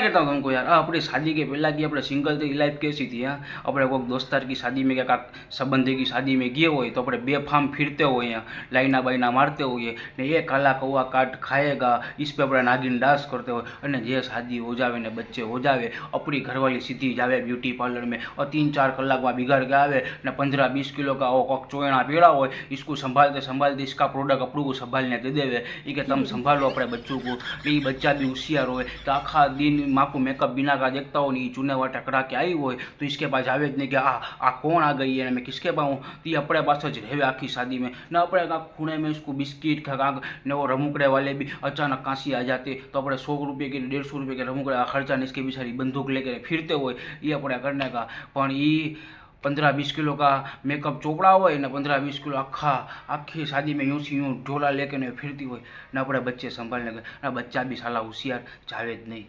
कहता हूँ तुमको यार, अपनी शादी के पहला की अपने सिंगल थी लाइफ कैसी थी। हाँ, अपने कोई दोस्तार की शादी में क्या संबंधी की शादी में गए हो तो अपने बेफाम फिरते हो, यहाँ लाइना बाइना मारते हो ने ये काला कौआ काट खाएगा इस पे अपने नागिन डांस करते हो। અને જે શાદી हो जावे ने बच्चे हो जावे अपनी घरवाली सीधी जावे ब्यूटी पार्लर में और 3-4 कलाक में बिगाड़ के आवे ने 15-20 किलो का चोयणा पीड़ा हो, इसको संभालते संभालते इसका प्रोडक्ट अपनों को संभालने दे देवे। ये कि तुम संभालो अपने बच्चों को। ये बच्चा भी होशियार हो तो आखा दिन माँ को मेकअप बिना का देखता हो नहीं चूने वाटा कड़ा के आई हो तो इसके पास आवे नहीं कि आ कौन आ गई है मैं किसके पाऊँ, तो ये अपने पास ज रहे आखी शादी में न अपने का खूने में उसको बिस्किट खा ने वो रमुकड़े वाले भी अचानक कांसी आ जाते तो अपने 100 रुपये के 150 रुपये के रमुकड़े खर्चा ने इसके बेचारी बंदूक लेकर फिरते हो, ये अपने करने का। पर ये 15-20 किलो का मेकअप चोपड़ा हो ने 15-20 किलो आखी शादी में यूँ सी यूँ ढोला लेके ने फिरती हो ने अपने बच्चे संभालने का। बच्चा भी साला होशियार जावे ज नहीं।